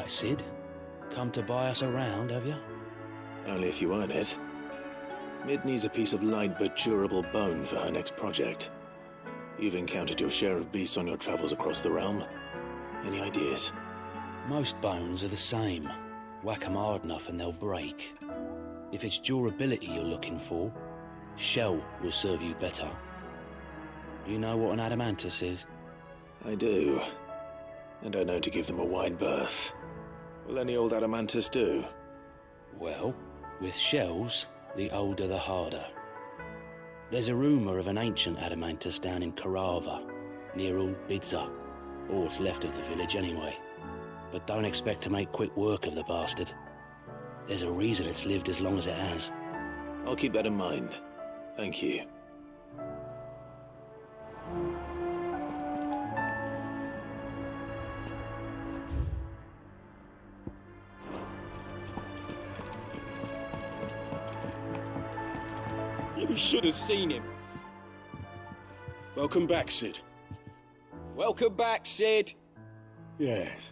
right, Sid. Come to buy us around, have you? Only if you earn it. Mid needs a piece of light but durable bone for her next project. You've encountered your share of beasts on your travels across the realm. Any ideas? Most bones are the same. Whack 'em hard enough and they'll break. If it's durability you're looking for, shell will serve you better. You know what an adamantus is? I do. And I know to give them a wide berth. Will any old adamantus do? Well, with shells, the older the harder. There's a rumour of an ancient adamantus down in Carava, near Old Bidza, or what's left of the village anyway. But don't expect to make quick work of the bastard. There's a reason it's lived as long as it has. I'll keep that in mind. Thank you. You should have seen him. Welcome back, Sid. Welcome back, Sid. Yes.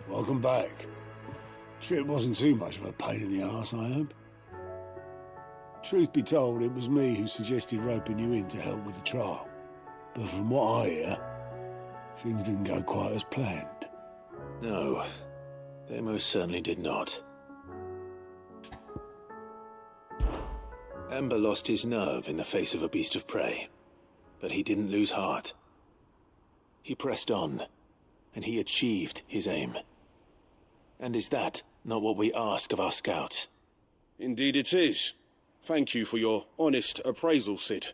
Welcome back. Trip wasn't too much of a pain in the arse, I hope. Truth be told, it was me who suggested roping you in to help with the trial. But from what I hear, things didn't go quite as planned. No, they most certainly did not. Ember lost his nerve in the face of a beast of prey, but he didn't lose heart. He pressed on, and he achieved his aim. And is that not what we ask of our scouts? Indeed it is. Thank you for your honest appraisal, Sid.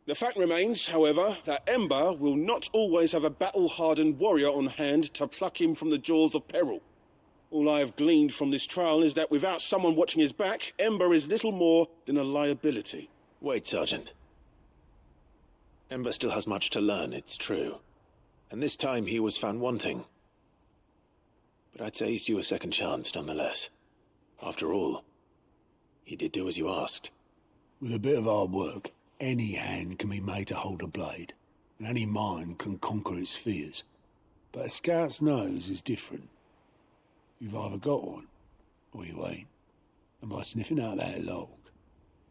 The fact remains, however, that Ember will not always have a battle-hardened warrior on hand to pluck him from the jaws of peril. All I have gleaned from this trial is that without someone watching his back, Ember is little more than a liability. Wait, Sergeant. Ember still has much to learn, it's true. And this time he was found wanting. But I'd say he's due a second chance, nonetheless. After all, he did do as you asked. With a bit of hard work, any hand can be made to hold a blade, and any mind can conquer its fears. But a scout's nose is different. You've either got one, or you ain't. And by sniffing out that log,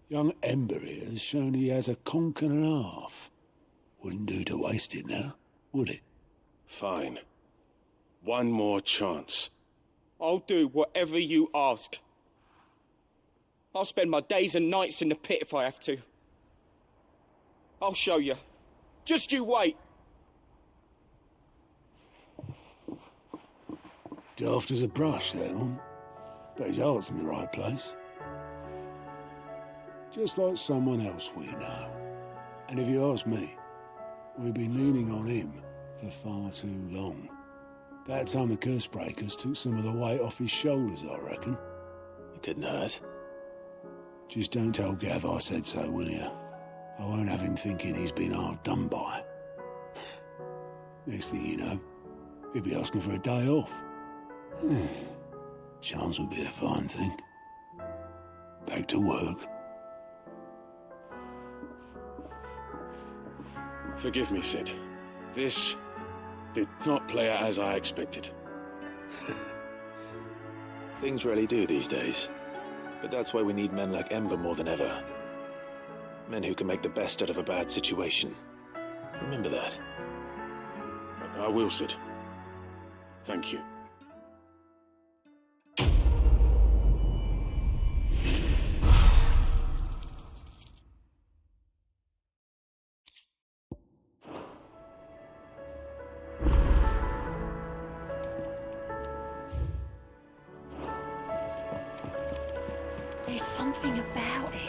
young Ember here has shown he has a conk and a half. Wouldn't do to waste it now, would it? Fine. One more chance. I'll do whatever you ask. I'll spend my days and nights in the pit if I have to. I'll show you. Just you wait. Daft as a brush, that one. But his heart's in the right place. Just like someone else we know. And if you ask me, we've been leaning on him for far too long. That time the curse breakers took some of the weight off his shoulders, I reckon. It couldn't hurt. Just don't tell Gav I said so, will you? I won't have him thinking he's been hard done by. Next thing you know, he'll be asking for a day off. Chance would be a fine thing. Back to work. Forgive me, Sid. This did not play out as I expected. Things really do these days. But that's why we need men like Ember more than ever. Men who can make the best out of a bad situation. Remember that. I will, Sid. Thank you. There's something about it.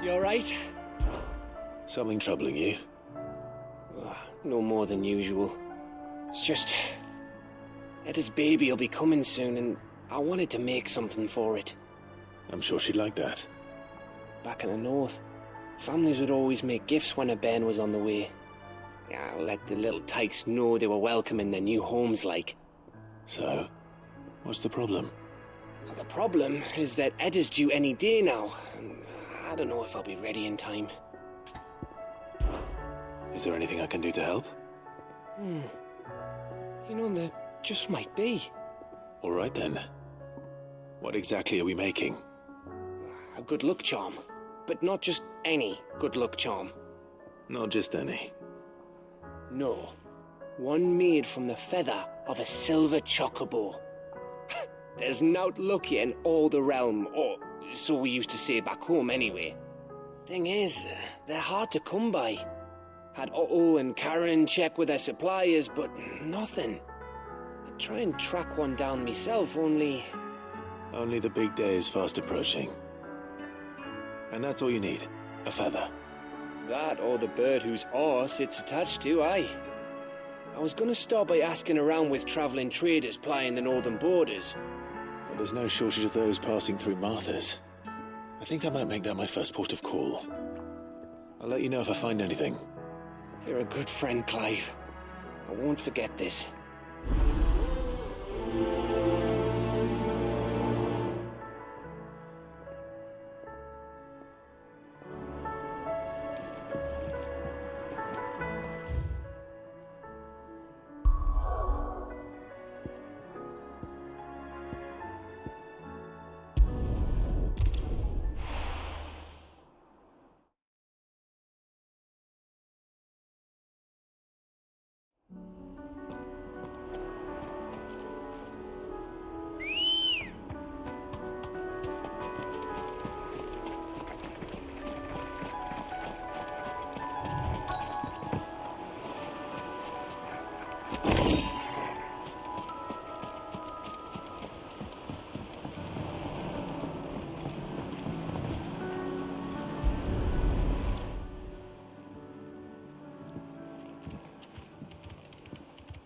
You alright? Something troubling you? No more than usual. It's just... Etta's baby will be coming soon, and I wanted to make something for it. I'm sure she'd like that. Back in the north, families would always make gifts when a bairn was on the way. Let the little tykes know they were welcome in their new homes, like. So, what's the problem? Well, the problem is that Ed is due any day now, and I don't know if I'll be ready in time. Is there anything I can do to help? You know, there just might be. All right then. What exactly are we making? A good luck charm. But not just any good luck charm. Not just any. No. One made from the feather of a silver chocobo. There's naught luckier in all the realm, or so we used to say back home anyway. Thing is, they're hard to come by. Had Otto and Karen check with their suppliers, but nothing. I'd try and track one down myself, only... Only the big day is fast approaching. And that's all you need, a feather. That or the bird whose horse it's attached to, aye. I was gonna start by asking around with travelling traders plying the northern borders. Well, there's no shortage of those passing through Martha's. I think I might make that my first port of call. I'll let you know if I find anything. You're a good friend, Clive. I won't forget this.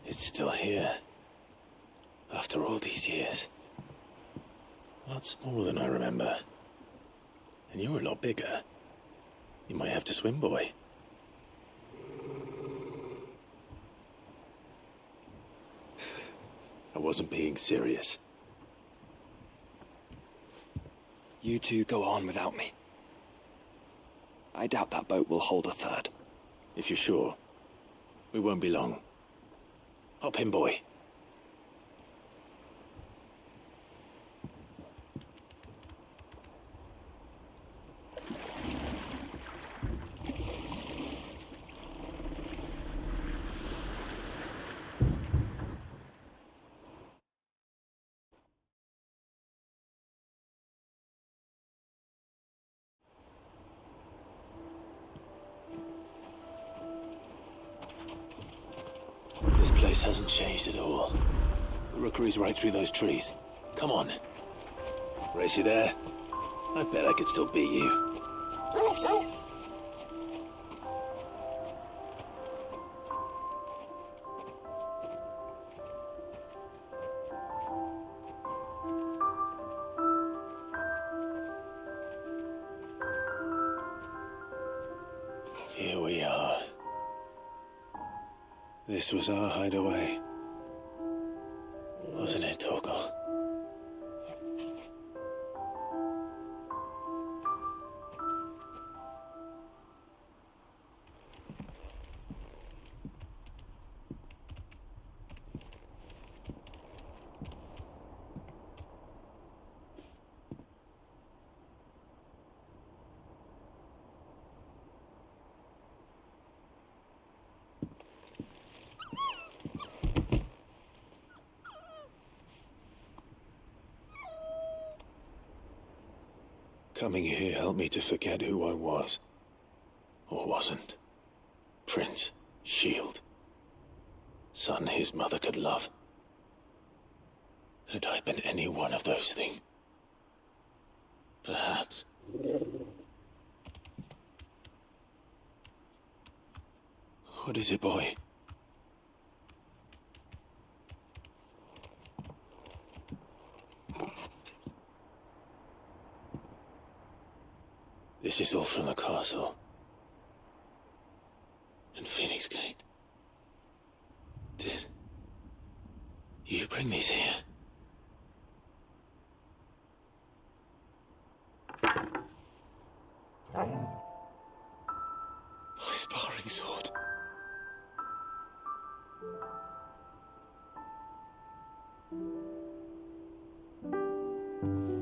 It's still here. After all these years. A lot smaller than I remember. And you're a lot bigger. You might have to swim, boy. I wasn't being serious. You two go on without me. I doubt that boat will hold a third. If you're sure, we won't be long. Hop in, boy. This place hasn't changed at all. The rookery's right through those trees. Come on. Race you there? I bet I could still beat you. Here we are. This was our hideaway. Wasn't it, Torgal? Coming here helped me to forget who I was. Or wasn't. Prince, Shield. Son his mother could love. Had I been any one of those things? Perhaps. What is it, boy? This is all from the castle. And Phoenix Gate. Did you bring these here? sparring sword.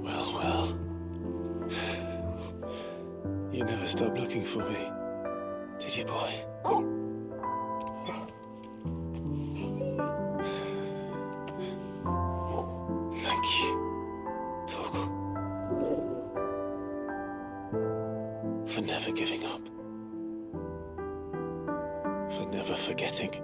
Well. You never stopped looking for me, did you, boy? Thank you, Torgal, for never giving up, for never forgetting.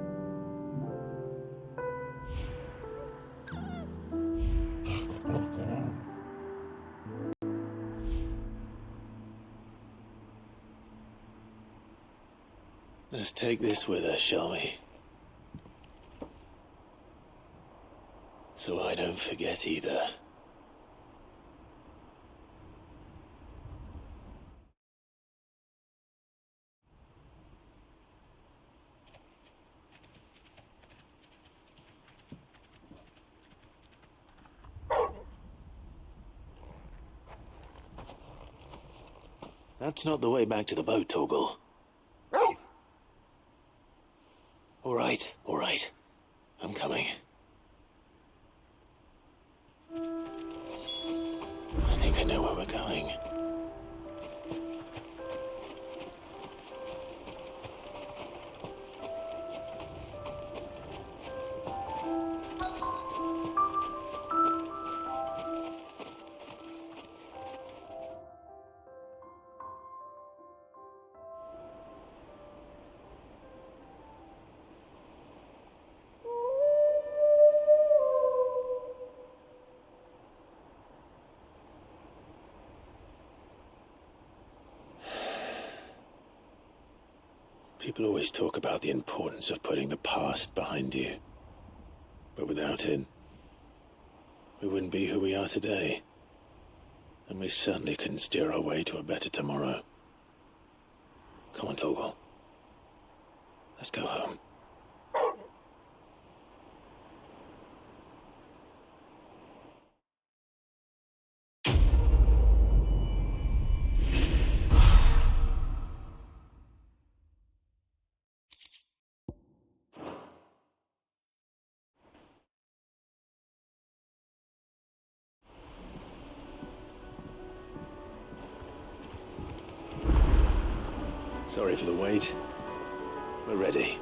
Let's take this with us, shall we? So I don't forget either. That's not the way back to the boat, Torgal. All right. I'm coming. I think I know where we're going. People always talk about the importance of putting the past behind you. But without it, we wouldn't be who we are today. And we certainly couldn't steer our way to a better tomorrow. Come on, Torgal. Let's go home. Sorry for the wait. We're ready.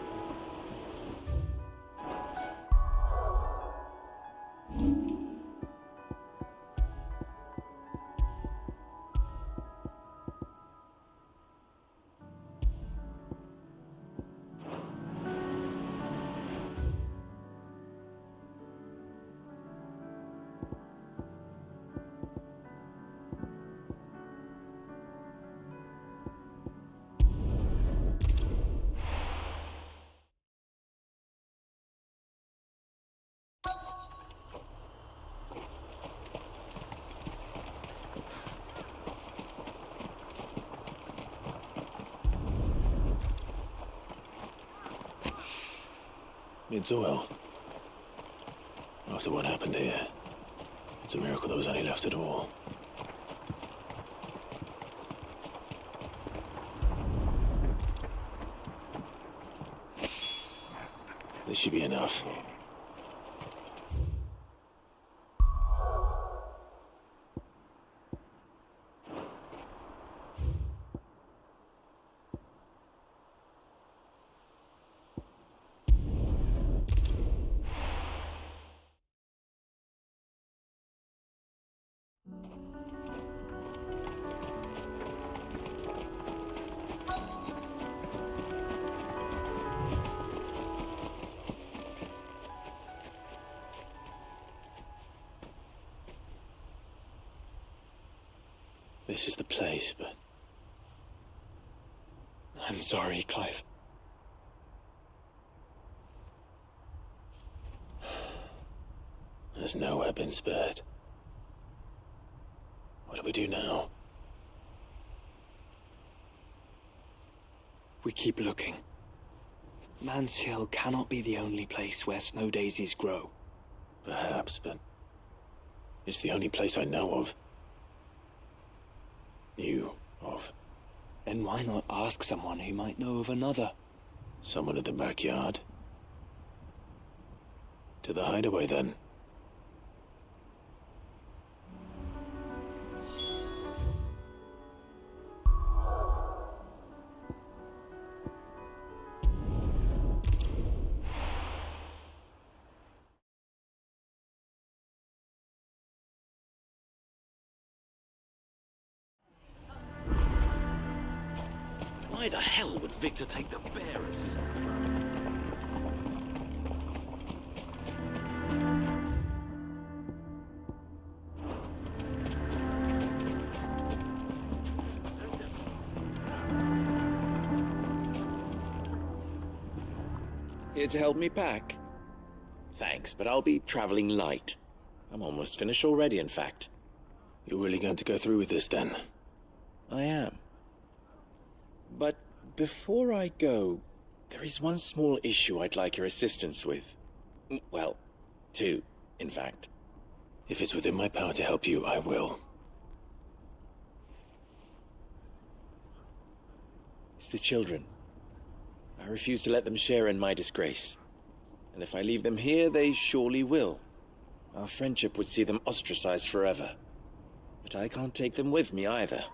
It's well. After what happened here, it's a miracle there was any left at all. This should be enough. This is the place, but I'm sorry, Clive. There's nowhere been spared. What do we do now? We keep looking. Man's Hill cannot be the only place where snow daisies grow. Perhaps, but it's the only place I know of. Knew of. Then why not ask someone who might know of another? Someone at the backyard. To the hideaway, then. Why the hell would Victor take the bearers? Here to help me pack? Thanks, but I'll be traveling light. I'm almost finished already, in fact. You're really going to go through with this, then? I am. But before I go, there is one small issue I'd like your assistance with. Well, two, in fact. If it's within my power to help you, I will. It's the children. I refuse to let them share in my disgrace. And if I leave them here, they surely will. Our friendship would see them ostracized forever. But I can't take them with me either.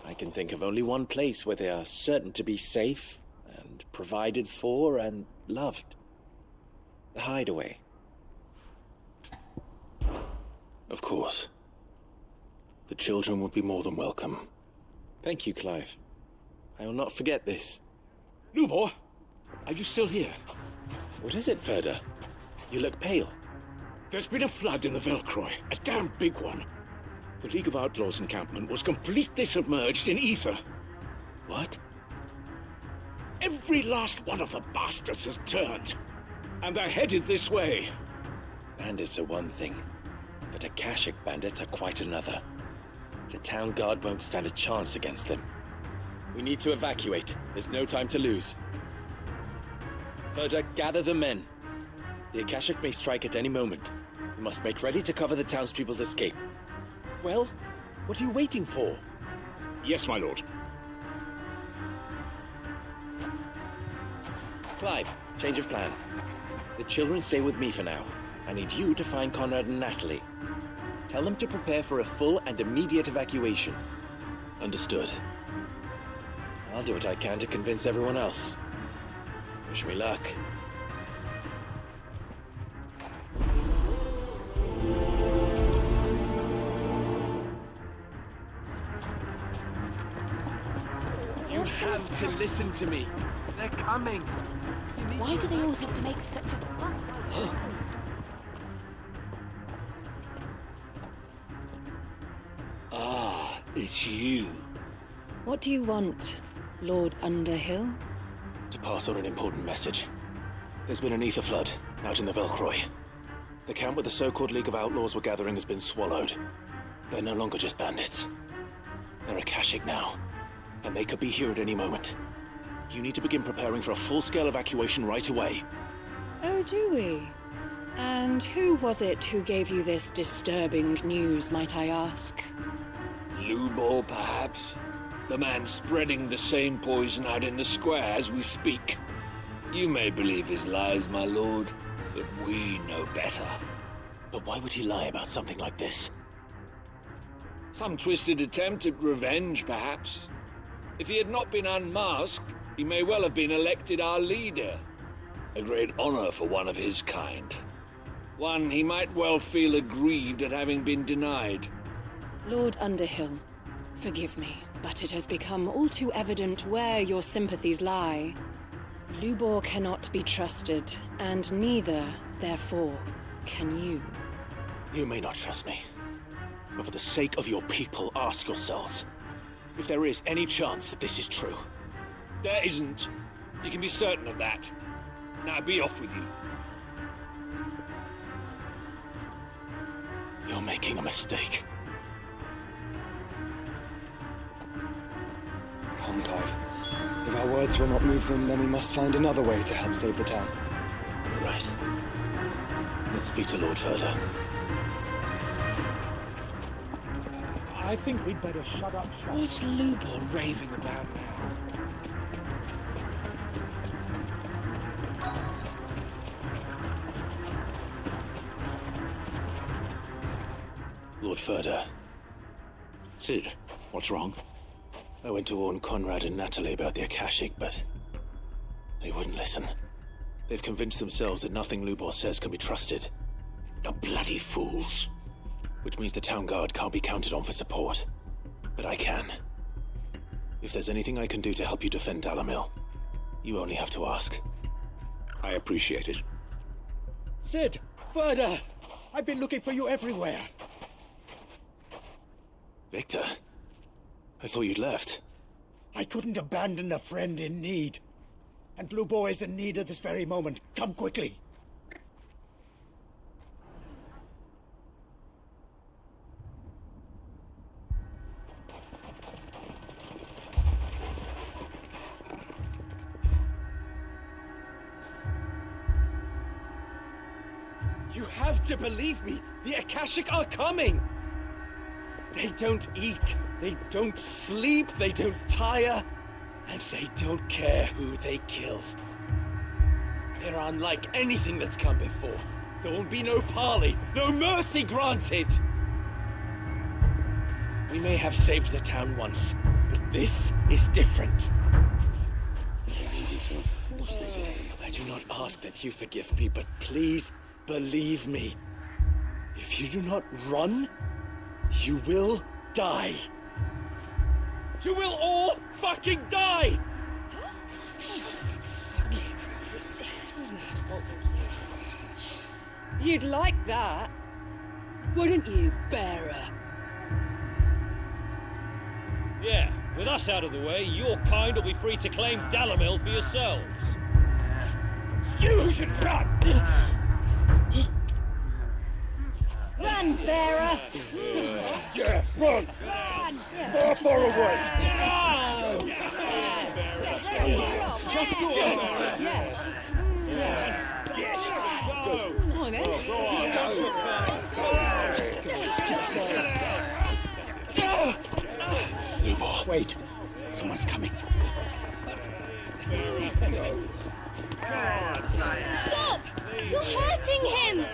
I can think of only one place where they are certain to be safe, and provided for, and loved. The hideaway. Of course. The children would be more than welcome. Thank you, Clive. I will not forget this. Lubor, are you still here? What is it, Ferda? You look pale. There's been a flood in the Velcroy, a damn big one. The League of Outlaws encampment was completely submerged in ether. What? Every last one of the bastards has turned, and they're headed this way. Bandits are one thing, but Akashic bandits are quite another. The town guard won't stand a chance against them. We need to evacuate. There's no time to lose. Ferda, gather the men. The Akashic may strike at any moment. We must make ready to cover the townspeople's escape. Well, what are you waiting for? Yes, my lord. Clive, change of plan. The children stay with me for now. I need you to find Conrad and Natalie. Tell them to prepare for a full and immediate evacuation. Understood. I'll do what I can to convince everyone else. Wish me luck. You have to listen to me. They're coming. Why do they always have to make such a fuss? Ah, it's you. What do you want, Lord Underhill? To pass on an important message. There's been an ether flood out in the Velcroy. The camp where the so-called League of Outlaws were gathering has been swallowed. They're no longer just bandits. They're Akashic now, and they could be here at any moment. You need to begin preparing for a full-scale evacuation right away. Oh, do we? And who was it who gave you this disturbing news, might I ask? Lubor, perhaps? The man spreading the same poison out in the square as we speak. You may believe his lies, my lord, but we know better. But why would he lie about something like this? Some twisted attempt at revenge, perhaps. If he had not been unmasked, he may well have been elected our leader. A great honor for one of his kind. One he might well feel aggrieved at having been denied. Lord Underhill, forgive me, but it has become all too evident where your sympathies lie. Lubor cannot be trusted, and neither, therefore, can you. You may not trust me, but for the sake of your people, ask yourselves if there is any chance that this is true. There isn't. You can be certain of that. Now be off with you. You're making a mistake. Come, Clive. If our words will not move them, then we must find another way to help save the town. Right. Let's speak to Lord Ferda. I think we'd better shut up shop. What's Lubor raving about now? Lord Furder. Sid, what's wrong? I went to warn Conrad and Natalie about the Akashic, but they wouldn't listen. They've convinced themselves that nothing Lubor says can be trusted. The bloody fools. Which means the town guard can't be counted on for support. But I can. If there's anything I can do to help you defend Dhalmekia, you only have to ask. I appreciate it. Sid! Further! I've been looking for you everywhere. Victor? I thought you'd left. I couldn't abandon a friend in need. And Lubor is in need at this very moment. Come quickly. You have to believe me. The Akashic are coming. They don't eat, they don't sleep, they don't tire, and they don't care who they kill. They're unlike anything that's come before. There won't be no parley, no mercy granted. We may have saved the town once, but this is different. I do not ask that you forgive me, but please believe me. If you do not run, you will die. You will all fucking die! You'd like that, wouldn't you, bearer? Yeah, with us out of the way, your kind will be free to claim Dhalmekia for yourselves. You who should run! Run, bearer! Yeah, run! Far, far away! Just go on. Yes! Come on, then. Lubor. Wait, someone's coming. Stop! You're hurting him!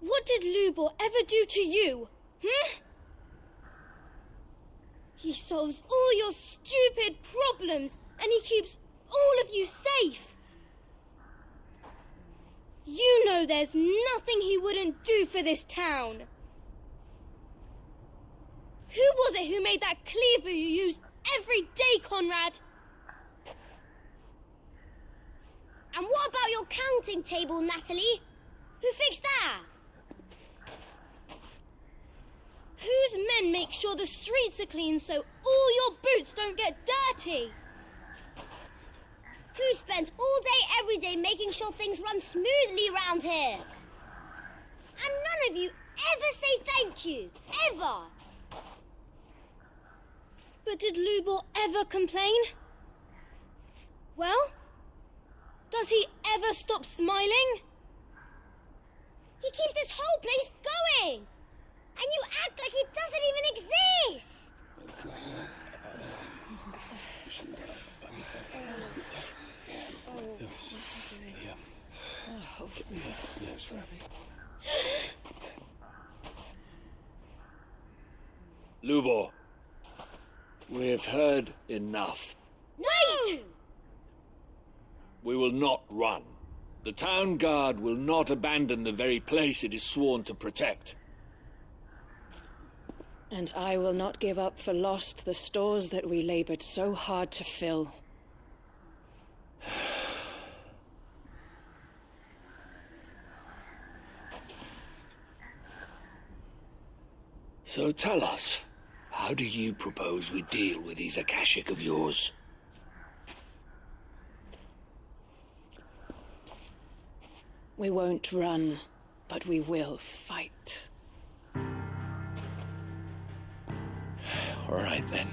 What did Lubor ever do to you? He solves all your stupid problems and he keeps all of you safe. You know there's nothing he wouldn't do for this town. Who was it who made that cleaver you use every day, Conrad? And what about your counting table, Natalie? Who fixed that? Whose men make sure the streets are clean so all your boots don't get dirty? Who spends all day, every day making sure things run smoothly round here? And none of you ever say thank you, ever. But did Lubor ever complain? Well, does he ever stop smiling? He keeps this whole place going. And you act like he doesn't even exist. Lubor, we've heard enough. Wait! We will not run. The town guard will not abandon the very place it is sworn to protect. And I will not give up for lost the stores that we labored so hard to fill. So tell us, how do you propose we deal with these Akashic of yours? We won't run, but we will fight. All right, then.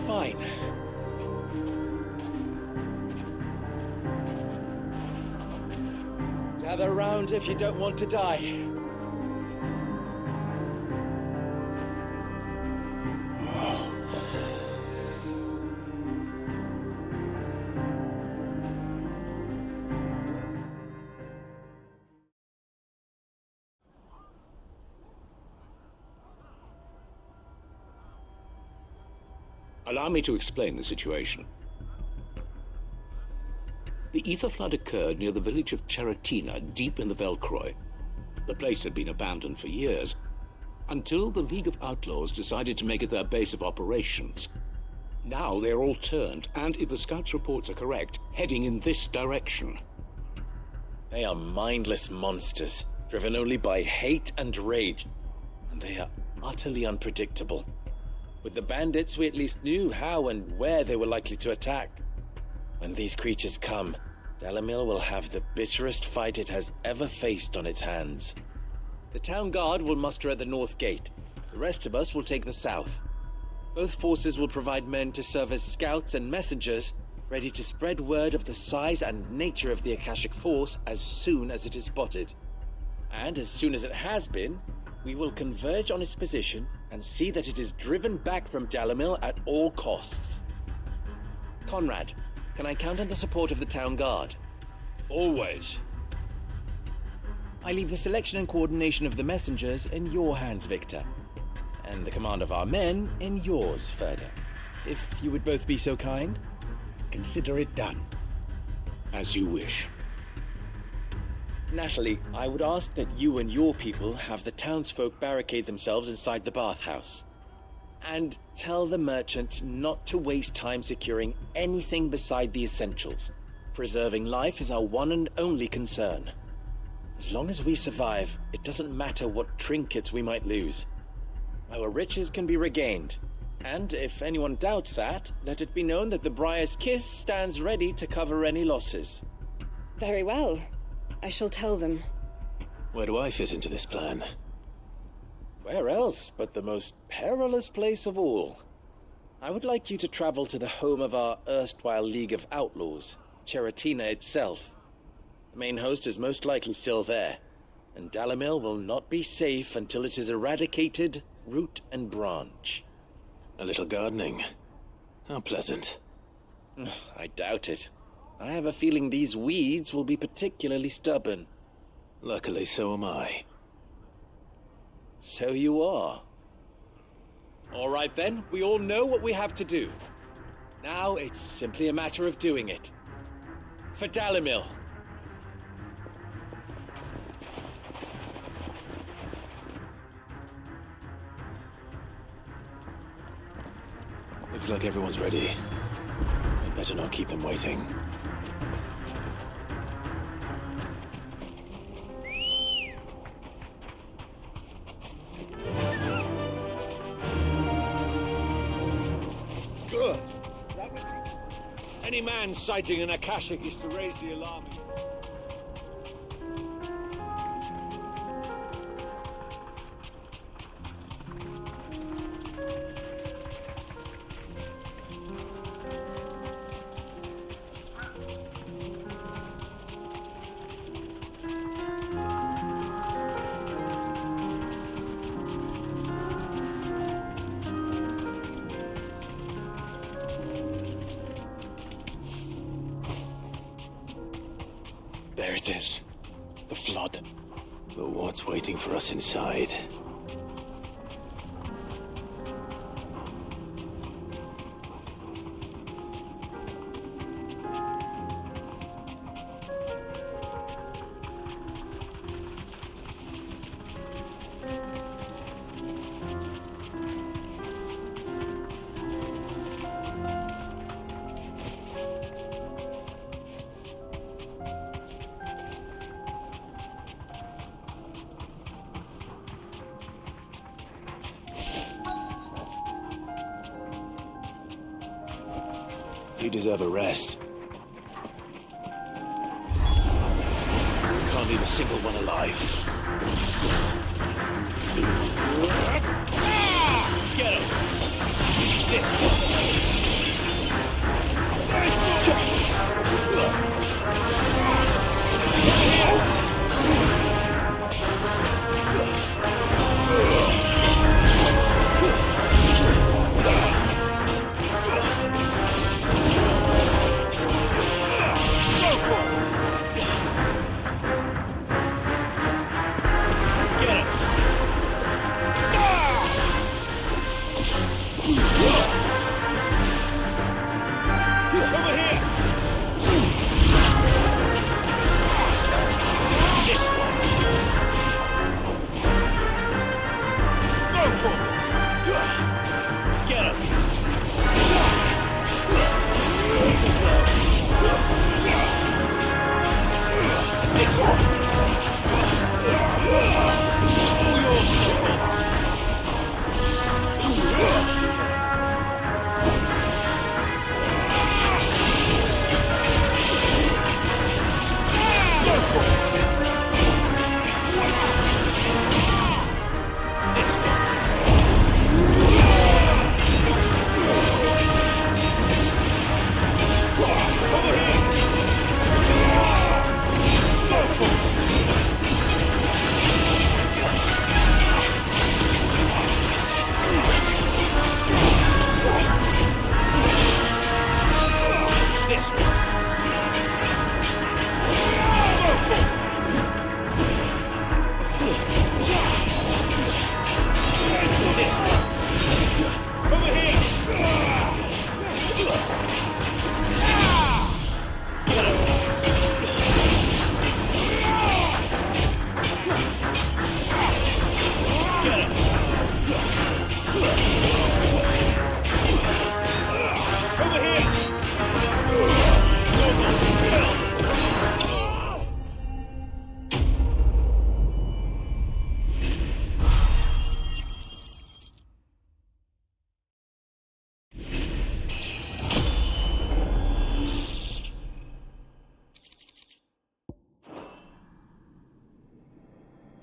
Fine. Gather round if you don't want to die. Allow me to explain the situation. The ether flood occurred near the village of Cheratina, deep in the Velcroy. The place had been abandoned for years, until the League of Outlaws decided to make it their base of operations. Now they're all turned, and if the scouts' reports are correct, heading in this direction. They are mindless monsters, driven only by hate and rage, and they are utterly unpredictable. With the bandits, we at least knew how and where they were likely to attack. When these creatures come, Dhalmekia will have the bitterest fight it has ever faced on its hands. The town guard will muster at the north gate. The rest of us will take the south. Both forces will provide men to serve as scouts and messengers, ready to spread word of the size and nature of the Akashic Force as soon as it is spotted. And as soon as it has been, we will converge on its position and see that it is driven back from Dhalmekia at all costs. Conrad, can I count on the support of the town guard? Always. I leave the selection and coordination of the messengers in your hands, Victor. And the command of our men in yours, Ferda. If you would both be so kind. Consider it done. As you wish. Natalie, I would ask that you and your people have the townsfolk barricade themselves inside the bathhouse. And tell the merchant not to waste time securing anything beside the essentials. Preserving life is our one and only concern. As long as we survive, it doesn't matter what trinkets we might lose. Our riches can be regained. And if anyone doubts that, let it be known that the Briar's Kiss stands ready to cover any losses. Very well. I shall tell them. Where do I fit into this plan? Where else but the most perilous place of all? I would like you to travel to the home of our erstwhile League of Outlaws, Cheratina itself. The main host is most likely still there, and Dhalmekia will not be safe until it is eradicated, root and branch. A little gardening. How pleasant. I doubt it. I have a feeling these weeds will be particularly stubborn. Luckily, so am I. So you are. All right then, we all know what we have to do. Now it's simply a matter of doing it. For Dhalmekia. Looks like everyone's ready. I better not keep them waiting. Good. Any man sighting an Akashic is to raise the alarm. There it is. The flood. But what's waiting for us inside? You deserve a rest. You can't leave a single one alive. Get him! This one!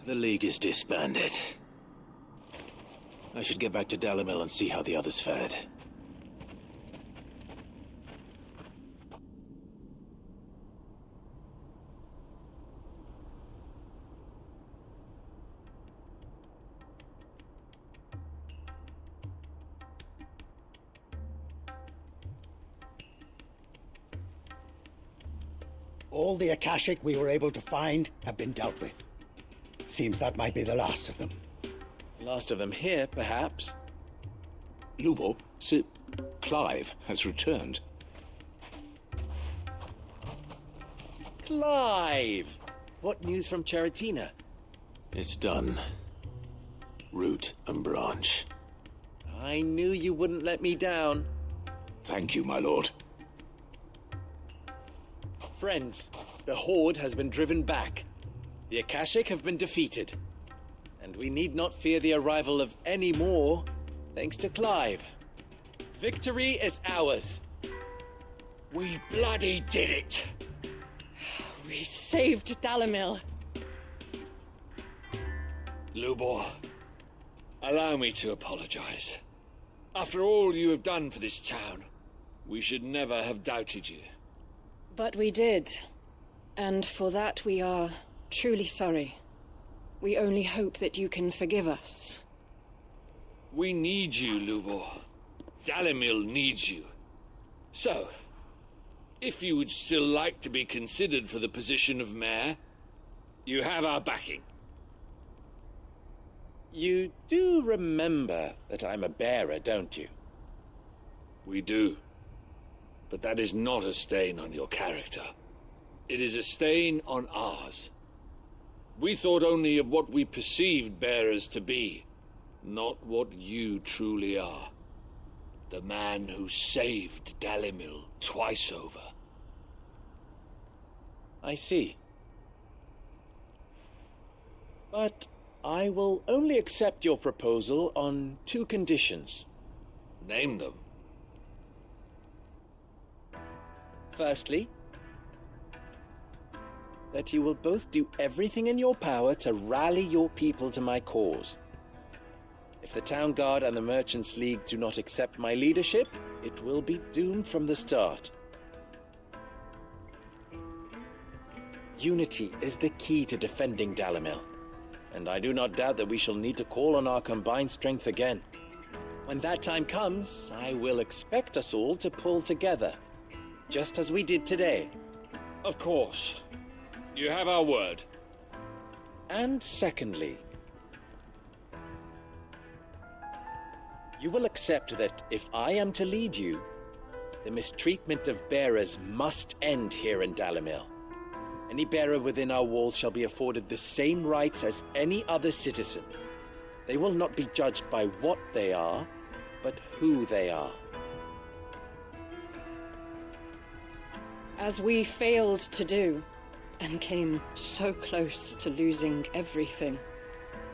The League is disbanded. I should get back to Dhalmekia and see how the others fared. All the Akashic we were able to find have been dealt with. Seems that might be the last of them. Last of them here, perhaps. Lubor, Sir Clive has returned. Clive! What news from Charatina? It's done. Root and branch. I knew you wouldn't let me down. Thank you, my lord. Friends, the Horde has been driven back. The Akashic have been defeated. And we need not fear the arrival of any more, thanks to Clive. Victory is ours. We bloody did it! We saved Dhalmekia. Lubor, allow me to apologize. After all you have done for this town, we should never have doubted you. But we did. And for that we are truly sorry. We only hope that you can forgive us. We need you, Lubor. Dhalmekia needs you. So, if you would still like to be considered for the position of mayor, you have our backing. You do remember that I'm a bearer, don't you? We do. But that is not a stain on your character. It is a stain on ours. We thought only of what we perceived bearers to be, not what you truly are. The man who saved Dhalmekia twice over. I see. But I will only accept your proposal on 2 conditions. Name them. Firstly, that you will both do everything in your power to rally your people to my cause. If the Town Guard and the Merchants League do not accept my leadership, it will be doomed from the start. Unity is the key to defending Dhalmekia, and I do not doubt that we shall need to call on our combined strength again. When that time comes, I will expect us all to pull together, just as we did today. Of course. You have our word. And secondly, you will accept that if I am to lead you, the mistreatment of bearers must end here in Dhalmekia. Any bearer within our walls shall be afforded the same rights as any other citizen. They will not be judged by what they are, but who they are. As we failed to do, and came so close to losing everything.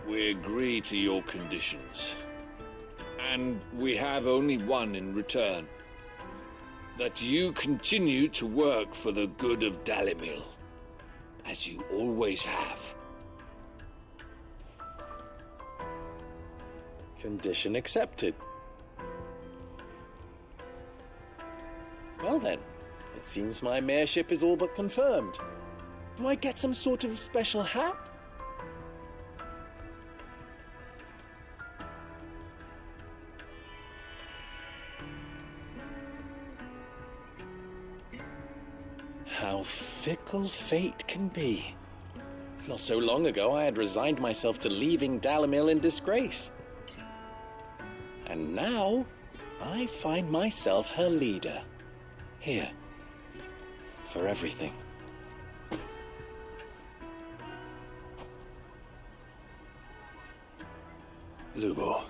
We agree to your conditions. And we have only one in return. That you continue to work for the good of Dhalmekia, as you always have. Condition accepted. Well then, it seems my mayorship is all but confirmed. Do I get some sort of special hat? How fickle fate can be. Not so long ago, I had resigned myself to leaving Dhalmekia in disgrace. And now, I find myself her leader. Here. For everything. Lubor.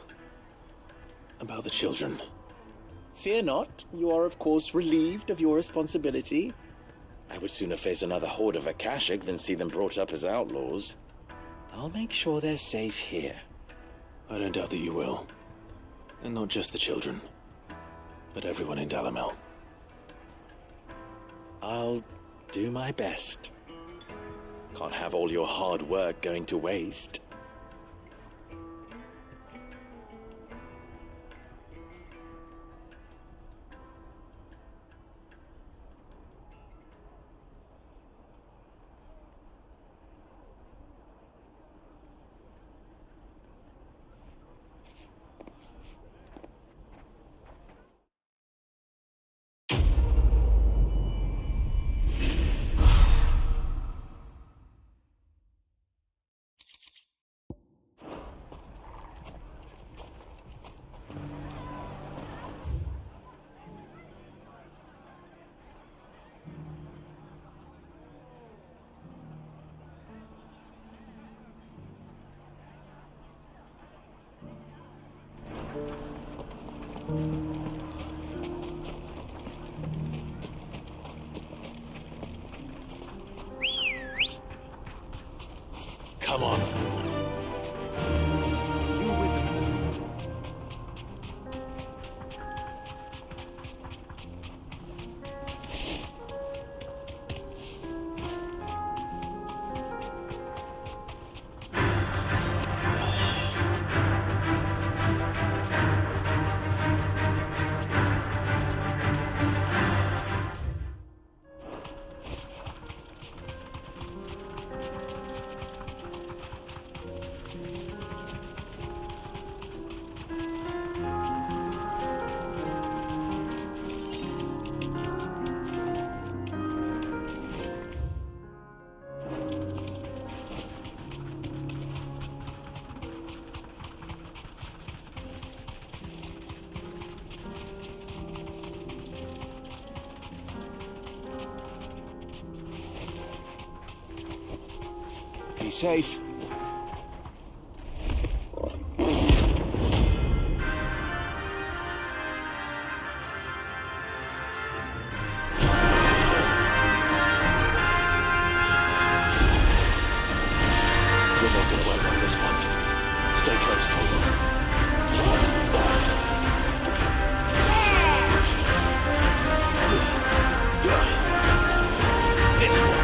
About the children. Fear not. You are, of course, relieved of your responsibility. I would sooner face another horde of Akashic than see them brought up as outlaws. I'll make sure they're safe here. I don't doubt that you will. And not just the children, but everyone in Dhalmekia. I'll do my best. Can't have all your hard work going to waste. Come on. You with them. Be safe. We're not gonna wait on this one. Stay close, Togo. This one.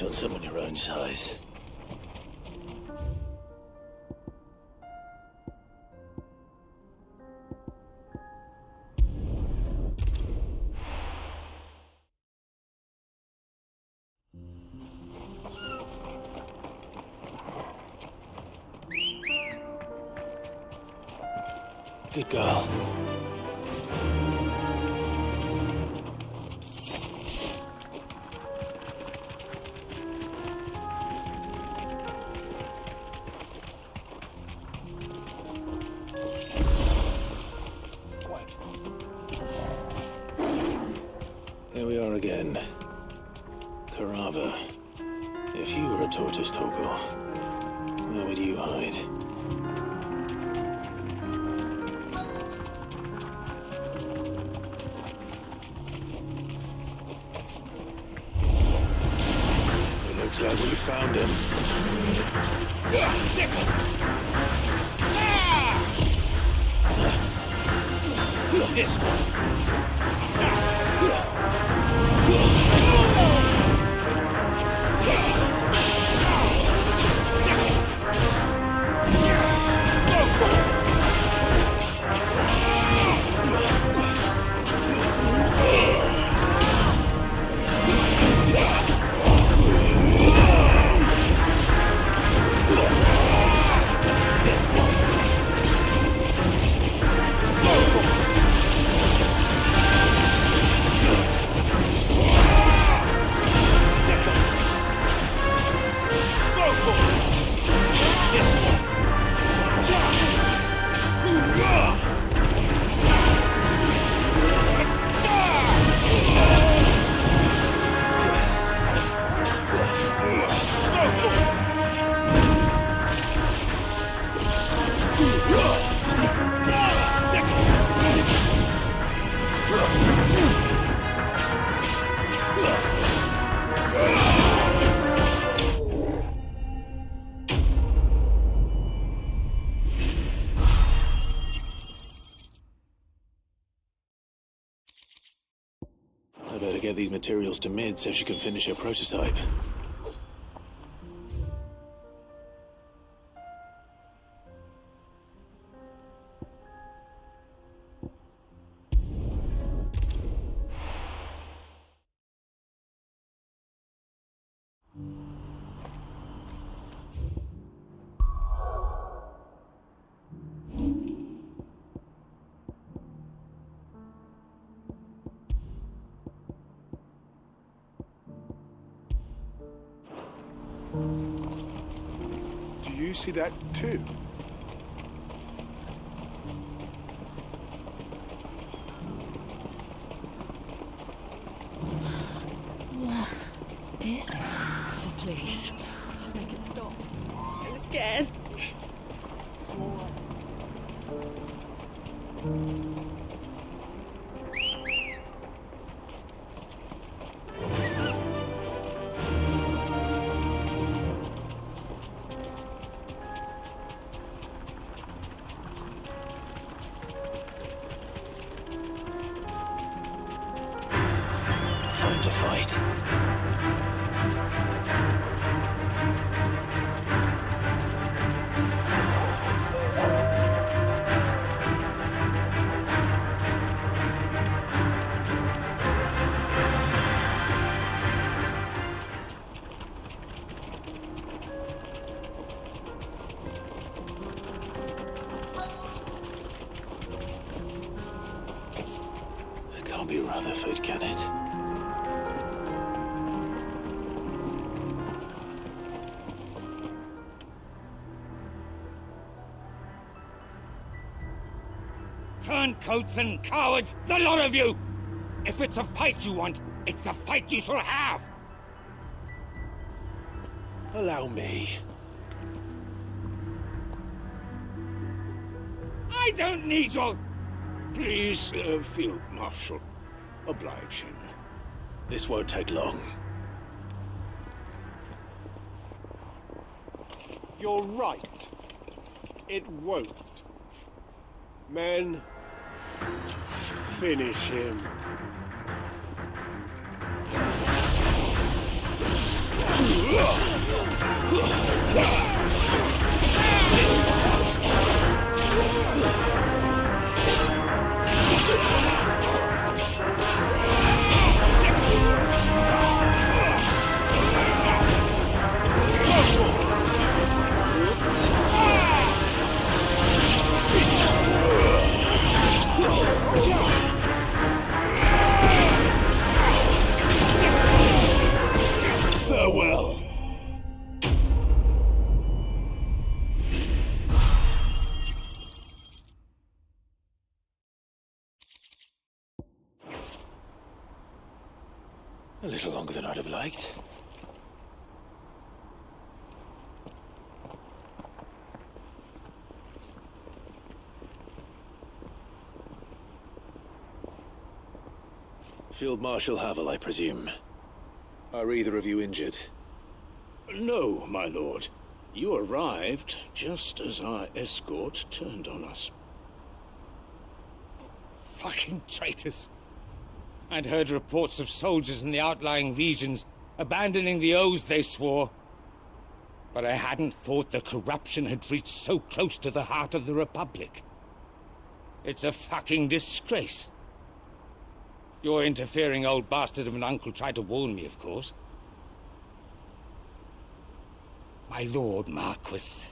got someone your own size. Good girl. Here we are again. Carava. If you were a tortoise, Torgal, where would you hide? Looks like we found him. This I better get these materials to Mid so she can finish her prototype. Do you see that too? What is it? Oh, please. Just make it stop. I'm scared. It's all right. Time to fight. It can't be Rutherford, can it? Turncoats and cowards, the lot of you! If it's a fight you want, it's a fight you shall have! Allow me. I don't need your... Please, Field Marshal. Oblige him. This won't take long. You're right. It won't. Men, finish him. Farewell. A little longer than I'd have liked. Field Marshal Havel, I presume. Are either of you injured? No, my lord. You arrived just as our escort turned on us. Fucking traitors. I'd heard reports of soldiers in the outlying regions abandoning the oaths they swore. But I hadn't thought the corruption had reached so close to the heart of the Republic. It's a fucking disgrace. Your interfering old bastard of an uncle tried to warn me, of course. My lord Marquis.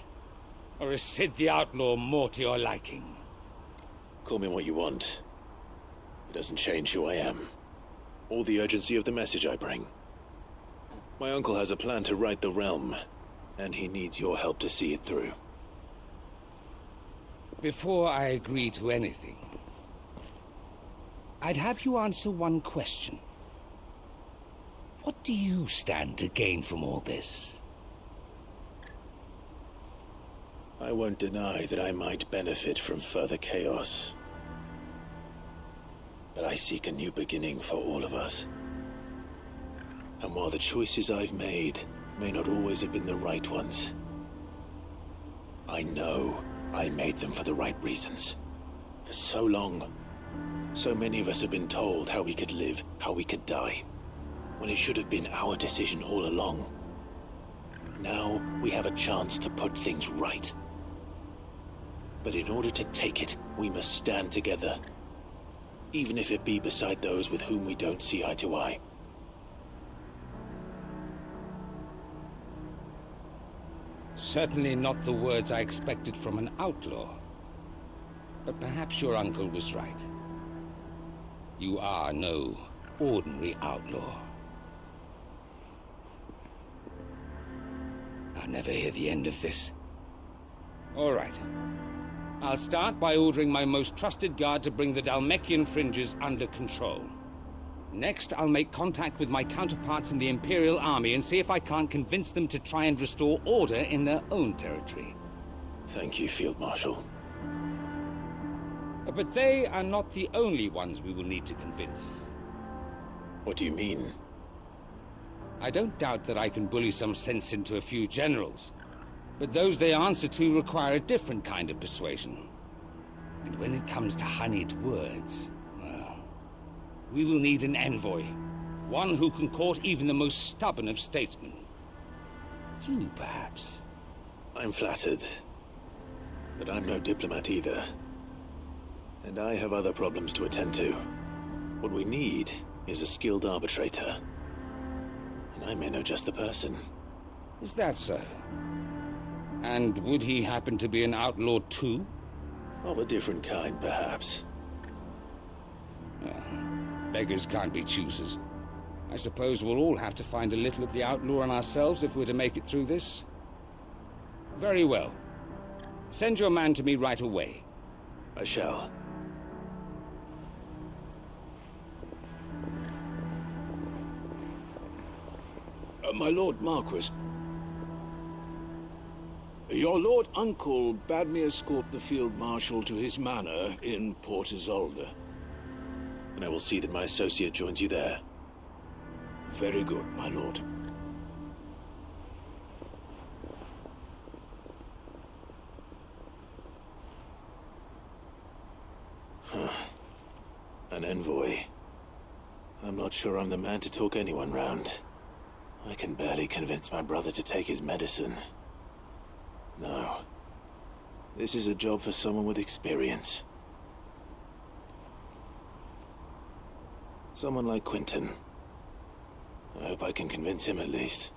Or is Sid the Outlaw more to your liking? Call me what you want. It doesn't change who I am, or the urgency of the message I bring. My uncle has a plan to right the realm, and he needs your help to see it through. Before I agree to anything, I'd have you answer one question. What do you stand to gain from all this? I won't deny that I might benefit from further chaos. But I seek a new beginning for all of us. And while the choices I've made may not always have been the right ones, I know I made them for the right reasons. For so long, so many of us have been told how we could live, how we could die, when it should have been our decision all along. Now we have a chance to put things right. But in order to take it, we must stand together. Even if it be beside those with whom we don't see eye to eye. Certainly not the words I expected from an outlaw. But perhaps your uncle was right. You are no ordinary outlaw. I'll never hear the end of this. All right. I'll start by ordering my most trusted guard to bring the Dhalmekian fringes under control. Next, I'll make contact with my counterparts in the Imperial Army and see if I can't convince them to try and restore order in their own territory. Thank you, Field Marshal. But they are not the only ones we will need to convince. What do you mean? I don't doubt that I can bully some sense into a few generals. But those they answer to require a different kind of persuasion. And when it comes to honeyed words, well, we will need an envoy. One who can court even the most stubborn of statesmen. You, perhaps. I'm flattered. But I'm no diplomat either. And I have other problems to attend to. What we need is a skilled arbitrator. And I may know just the person. Is that so? And would he happen to be an outlaw too? Of a different kind, perhaps. Beggars can't be choosers. I suppose we'll all have to find a little of the outlaw in ourselves if we're to make it through this. Very well. Send your man to me right away. I shall. My Lord Marquis, your Lord Uncle bade me escort the Field Marshal to his manor in Port Isolde. And I will see that my associate joins you there. Very good, my lord. An envoy. I'm not sure I'm the man to talk anyone round. I can barely convince my brother to take his medicine. No. This is a job for someone with experience. Someone like Quentin. I hope I can convince him at least.